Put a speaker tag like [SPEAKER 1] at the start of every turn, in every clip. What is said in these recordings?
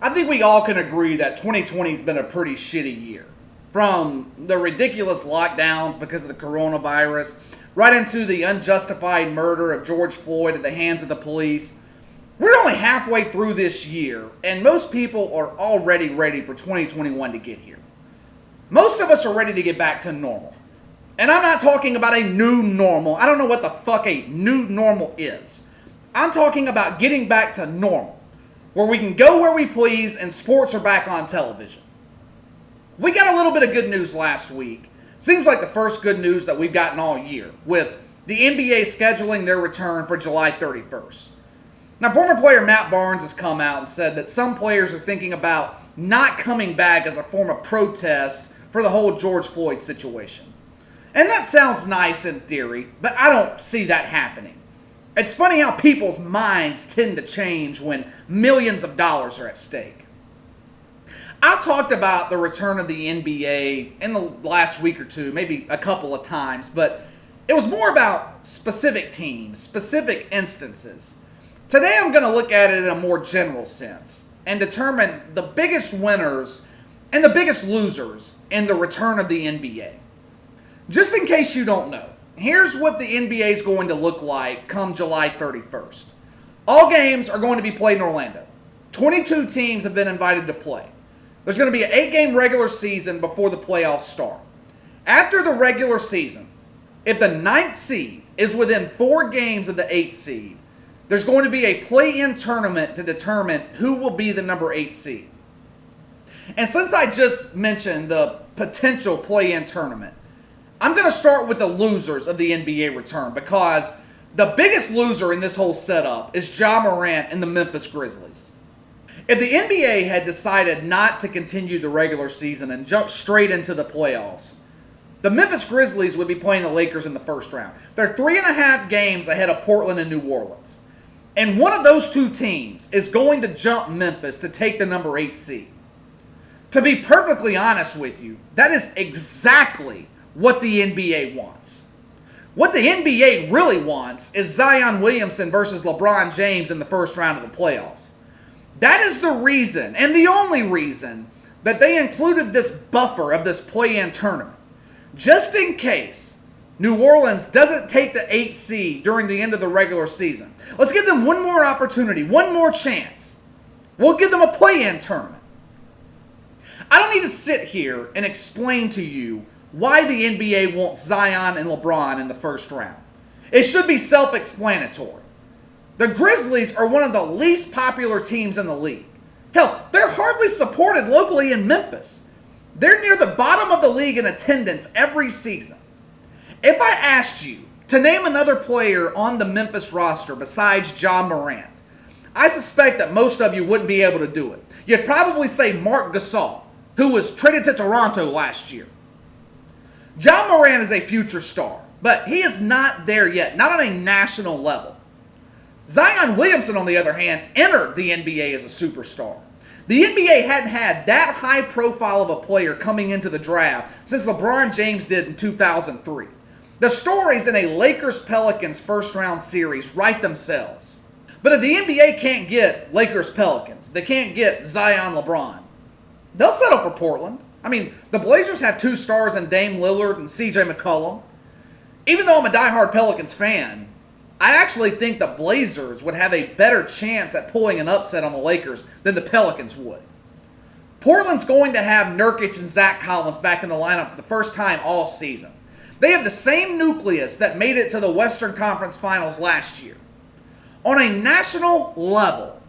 [SPEAKER 1] I think we all can agree that 2020 has been a pretty shitty year. From the ridiculous lockdowns because of the coronavirus, right into the unjustified murder of George Floyd at the hands of the police. We're only halfway through this year, and most people are already ready for 2021 to get here. Most of us are ready to get back to normal. And I'm not talking about a new normal. I don't know what the fuck a new normal is. I'm talking about getting back to normal, where we can go where we please and sports are back on television. We got a little bit of good news last week. Seems like the first good news that we've gotten all year, with the NBA scheduling their return for July 31st. Now, former player Matt Barnes has come out and said that some players are thinking about not coming back as a form of protest for the whole George Floyd situation. And that sounds nice in theory, but I don't see that happening. It's funny how people's minds tend to change when millions of dollars are at stake. I talked about the return of the NBA in the last week or two, maybe a couple of times, but it was more about specific teams, specific instances. Today I'm going to look at it in a more general sense and determine the biggest winners and the biggest losers in the return of the NBA. Just in case you don't know, here's what the NBA is going to look like come July 31st. All games are going to be played in Orlando. 22 teams have been invited to play. There's going to be an 8-game regular season before the playoffs start. After the regular season, if the 9th seed is within 4 games of the 8th seed, there's going to be a play-in tournament to determine who will be the number 8 seed. And since I just mentioned the potential play-in tournament, I'm going to start with the losers of the NBA return because the biggest loser in this whole setup is Ja Morant and the Memphis Grizzlies. If the NBA had decided not to continue the regular season and jump straight into the playoffs, the Memphis Grizzlies would be playing the Lakers in the first round. They're 3.5 games ahead of Portland and New Orleans. And one of those two teams is going to jump Memphis to take the number 8 seed. To be perfectly honest with you, that is exactly what the NBA wants. What the NBA really wants is Zion Williamson versus LeBron James in the first round of the playoffs. That is the reason, and the only reason, that they included this buffer of this play-in tournament. Just in case New Orleans doesn't take the 8th seed during the end of the regular season. Let's give them one more opportunity, one more chance. We'll give them a play-in tournament. I don't need to sit here and explain to you why the NBA wants Zion and LeBron in the first round. It should be self-explanatory. The Grizzlies are one of the least popular teams in the league. Hell, they're hardly supported locally in Memphis. They're near the bottom of the league in attendance every season. If I asked you to name another player on the Memphis roster besides Ja Morant, I suspect that most of you wouldn't be able to do it. You'd probably say Marc Gasol, who was traded to Toronto last year. Ja Morant is a future star, but he is not there yet, not on a national level. Zion Williamson, on the other hand, entered the NBA as a superstar. The NBA hadn't had that high profile of a player coming into the draft since LeBron James did in 2003. The stories in a Lakers-Pelicans first-round series write themselves. But if the NBA can't get Lakers-Pelicans, they can't get Zion LeBron, they'll settle for Portland. I mean, the Blazers have 2 stars in Dame Lillard and CJ McCollum. Even though I'm a diehard Pelicans fan, I actually think the Blazers would have a better chance at pulling an upset on the Lakers than the Pelicans would. Portland's going to have Nurkic and Zach Collins back in the lineup for the first time all season. They have the same nucleus that made it to the Western Conference Finals last year. On a national level,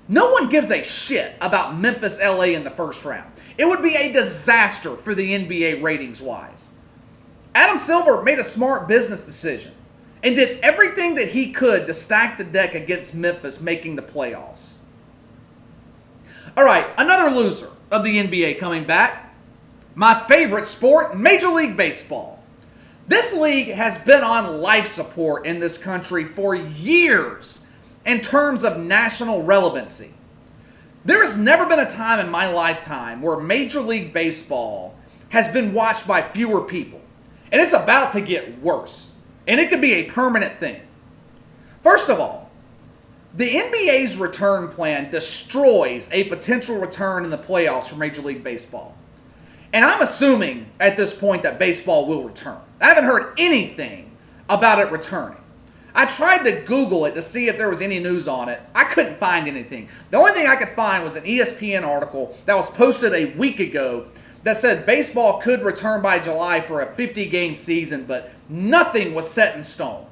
[SPEAKER 1] no one gives a shit about Memphis, LA in the first round. It would be a disaster for the NBA ratings-wise. Adam Silver made a smart business decision and did everything that he could to stack the deck against Memphis making the playoffs. All right, another loser of the NBA coming back. My favorite sport, Major League Baseball. This league has been on life support in this country for years in terms of national relevancy. There has never been a time in my lifetime where Major League Baseball has been watched by fewer people. And it's about to get worse. And it could be a permanent thing. First of all, The NBA's return plan destroys a potential return in the playoffs for Major League Baseball. And I'm assuming at this point that baseball will return. I haven't heard anything about it returning. I tried to Google it to see if there was any news on it. I couldn't find anything. The only thing I could find was an ESPN article that was posted a week ago that said baseball could return by July for a 50-game season, but nothing was set in stone.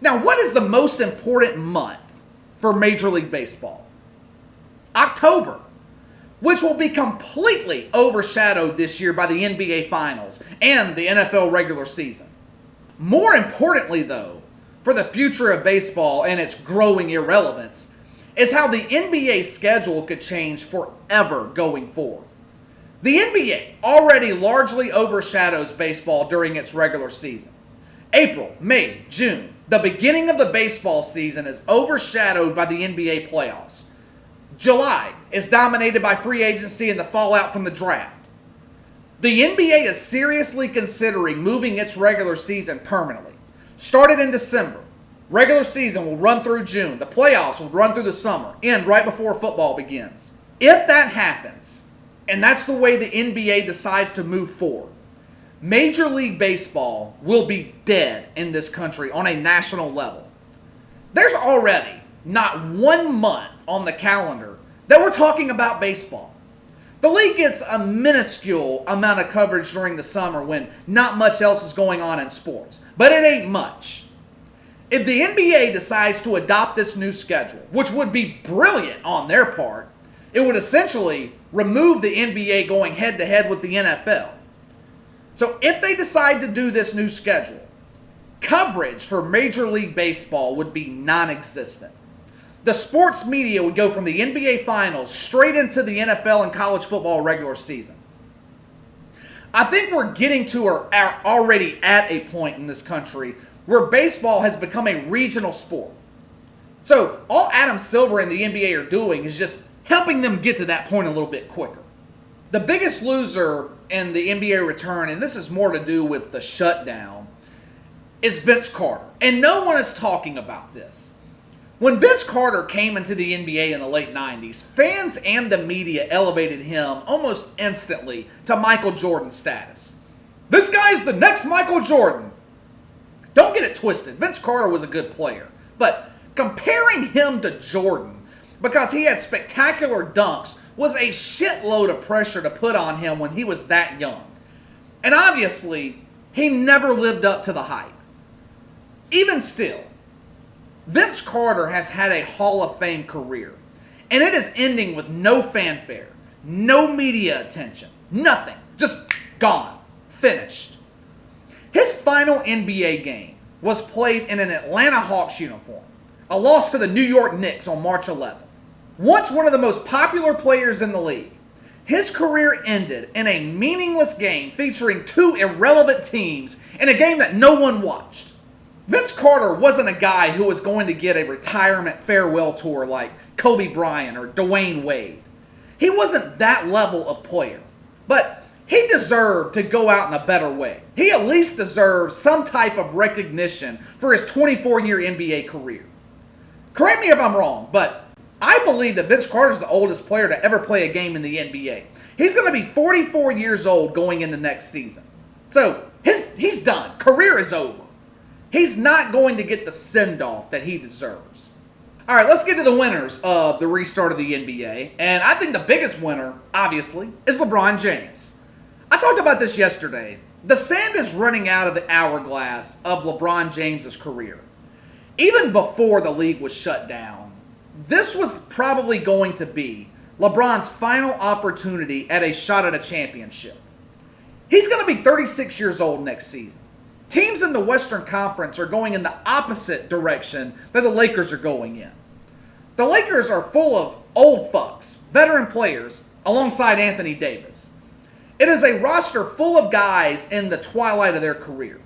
[SPEAKER 1] Now, what is the most important month for Major League Baseball? October, which will be completely overshadowed this year by the NBA Finals and the NFL regular season. More importantly, though, for the future of baseball and its growing irrelevance, is how the NBA schedule could change forever going forward. The NBA already largely overshadows baseball during its regular season. April, May, June, the beginning of the baseball season is overshadowed by the NBA playoffs. July is dominated by free agency and the fallout from the draft. The NBA is seriously considering moving its regular season permanently. Started in December, regular season will run through June. The playoffs will run through the summer, end right before football begins. If that happens, and that's the way the NBA decides to move forward, Major League Baseball will be dead in this country on a national level. There's already not 1 month on the calendar that we're talking about baseball. The league gets a minuscule amount of coverage during the summer when not much else is going on in sports, but it ain't much. If the NBA decides to adopt this new schedule, which would be brilliant on their part, it would essentially remove the NBA going head-to-head with the NFL. So if they decide to do this new schedule, coverage for Major League Baseball would be non-existent. The sports media would go from the NBA Finals straight into the NFL and college football regular season. I think we're getting to or are already at a point in this country where baseball has become a regional sport. So all Adam Silver and the NBA are doing is just helping them get to that point a little bit quicker. The biggest loser in the NBA return, and this is more to do with the shutdown, is Vince Carter. And no one is talking about this. When Vince Carter came into the NBA in the late 90s, fans and the media elevated him almost instantly to Michael Jordan status. This guy's the next Michael Jordan. Don't get it twisted. Vince Carter was a good player. But comparing him to Jordan, because he had spectacular dunks, was a shitload of pressure to put on him when he was that young. And obviously, he never lived up to the hype. Even still, Vince Carter has had a Hall of Fame career, and it is ending with no fanfare, no media attention, nothing, just gone, finished. His final NBA game was played in an Atlanta Hawks uniform, a loss to the New York Knicks on March 11th. Once one of the most popular players in the league, his career ended in a meaningless game featuring two irrelevant teams in a game that no one watched. Vince Carter wasn't a guy who was going to get a retirement farewell tour like Kobe Bryant or Dwayne Wade. He wasn't that level of player, but he deserved to go out in a better way. He at least deserves some type of recognition for his 24-year NBA career. Correct me if I'm wrong, but I believe that Vince Carter is the oldest player to ever play a game in the NBA. He's going to be 44 years old going into next season. So he's done. Career is over. He's not going to get the send-off that he deserves. All right, let's get to the winners of the restart of the NBA. And I think the biggest winner, obviously, is LeBron James. I talked about this yesterday. The sand is running out of the hourglass of LeBron James's career. Even before the league was shut down, this was probably going to be LeBron's final opportunity at a shot at a championship. He's going to be 36 years old next season. Teams in the Western Conference are going in the opposite direction that the Lakers are going in. The Lakers are full of old fucks, veteran players, alongside Anthony Davis. It is a roster full of guys in the twilight of their career.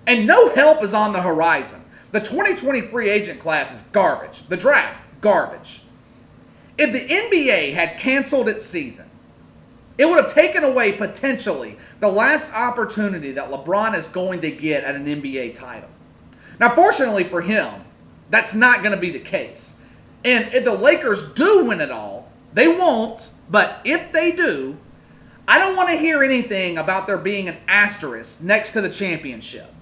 [SPEAKER 1] And no help is on the horizon. The 2020 free agent class is garbage. The draft, garbage. If the NBA had canceled its season, it would have taken away potentially the last opportunity that LeBron is going to get at an NBA title. Now, fortunately for him, That's not going to be the case. And if the Lakers do win it all, they won't, but if they do, I don't want to hear anything about there being an asterisk next to the championship.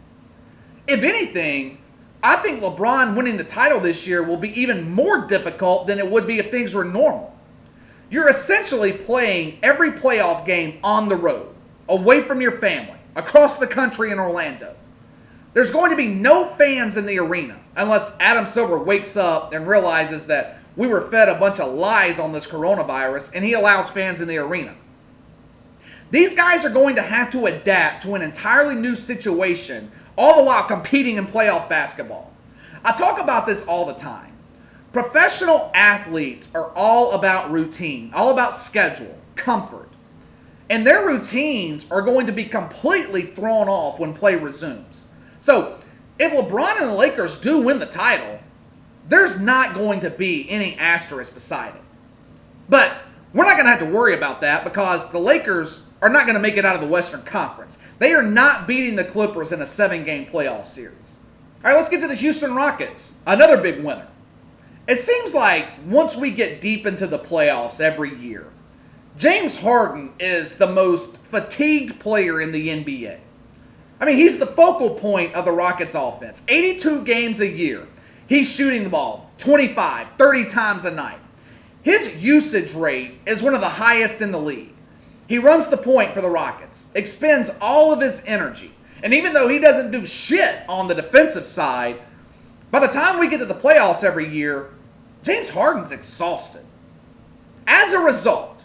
[SPEAKER 1] If anything, I think LeBron winning the title this year will be even more difficult than it would be if things were normal. You're essentially playing every playoff game on the road, away from your family, across the country in Orlando. There's going to be no fans in the arena unless Adam Silver wakes up and realizes that we were fed a bunch of lies on this coronavirus and he allows fans in the arena. These guys are going to have to adapt to an entirely new situation, all the while competing in playoff basketball. I talk about this all the time. Professional athletes are all about routine, all about schedule, comfort. And their routines are going to be completely thrown off when play resumes. So, if LeBron and the Lakers do win the title, there's not going to be any asterisk beside it. But we're not going to have to worry about that because the Lakers are not going to make it out of the Western Conference. They are not beating the Clippers in a 7-game playoff series. All right, let's get to the Houston Rockets, another big winner. It seems like once we get deep into the playoffs every year, James Harden is the most fatigued player in the NBA. I mean, he's the focal point of the Rockets offense. 82 games a year. He's shooting the ball 25, 30 times a night. His usage rate is one of the highest in the league. He runs the point for the Rockets, expends all of his energy. And even though he doesn't do shit on the defensive side, by the time we get to the playoffs every year, James Harden's exhausted. As a result,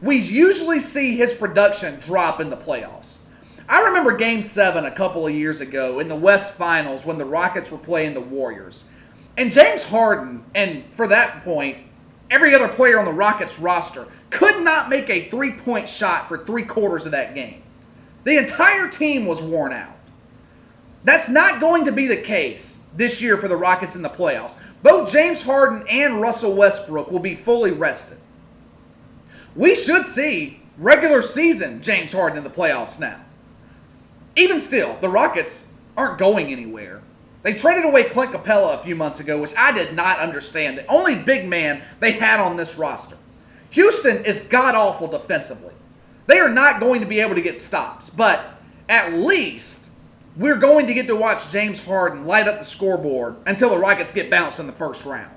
[SPEAKER 1] we usually see his production drop in the playoffs. I remember Game 7 a couple of years ago in the West Finals when the Rockets were playing the Warriors. And James Harden, and for that point, every other player on the Rockets roster, could not make a three-point shot for 3/4 of that game. The entire team was worn out. That's not going to be the case this year for the Rockets in the playoffs. Both James Harden and Russell Westbrook will be fully rested. We should see regular season James Harden in the playoffs now. Even still, the Rockets aren't going anywhere. They traded away Clint Capella a few months ago, which I did not understand. The only big man they had on this roster. Houston is god-awful defensively. They are not going to be able to get stops, but at least we're going to get to watch James Harden light up the scoreboard until the Rockets get bounced in the first round.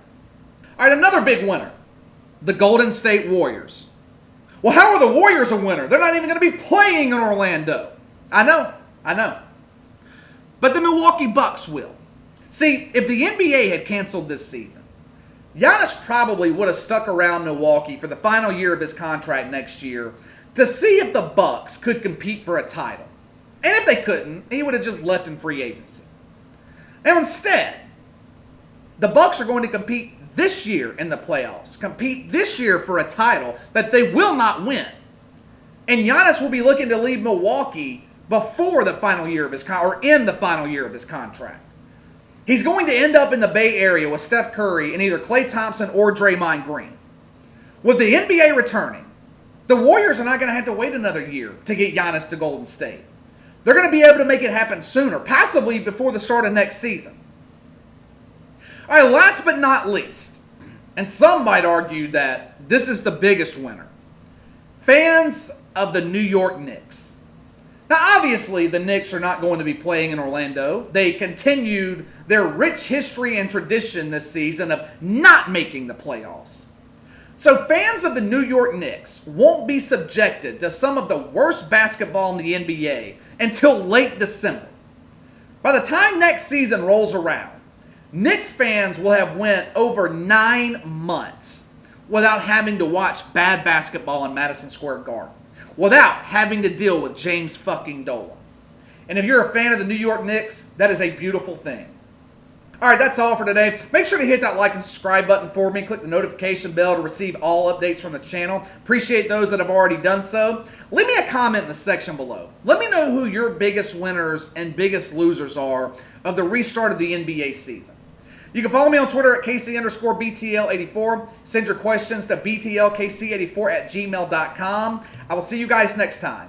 [SPEAKER 1] All right, another big winner, the Golden State Warriors. Well, how are the Warriors a winner? They're not even going to be playing in Orlando. I know. But the Milwaukee Bucks will. See, if the NBA had canceled this season, Giannis probably would have stuck around Milwaukee for the final year of his contract next year to see if the Bucks could compete for a title. And if they couldn't, he would have just left in free agency. Now instead, the Bucks are going to compete this year in the playoffs, compete this year for a title that they will not win. And Giannis will be looking to leave Milwaukee before the final year of his or in the final year of his contract. He's going to end up in the Bay Area with Steph Curry and either Klay Thompson or Draymond Green. With the NBA returning, the Warriors are not going to have to wait another year to get Giannis to Golden State. They're going to be able to make it happen sooner, possibly before the start of next season. All right, last but not least, and some might argue that this is the biggest winner, fans of the New York Knicks. Now, obviously, the Knicks are not going to be playing in Orlando. They continued their rich history and tradition this season of not making the playoffs. So fans of the New York Knicks won't be subjected to some of the worst basketball in the NBA until late December. By the time next season rolls around, Knicks fans will have went over 9 months without having to watch bad basketball in Madison Square Garden, without having to deal with James fucking Dolan. And if you're a fan of the New York Knicks, that is a beautiful thing. All right, that's all for today. Make sure to hit that like and subscribe button for me. Click the notification bell to receive all updates from the channel. Appreciate those that have already done so. Leave me a comment in the section below. Let me know who your biggest winners and biggest losers are of the restart of the NBA season. You can follow me on Twitter at KC_BTL84. Send your questions to BTLKC84@gmail.com. I will see you guys next time.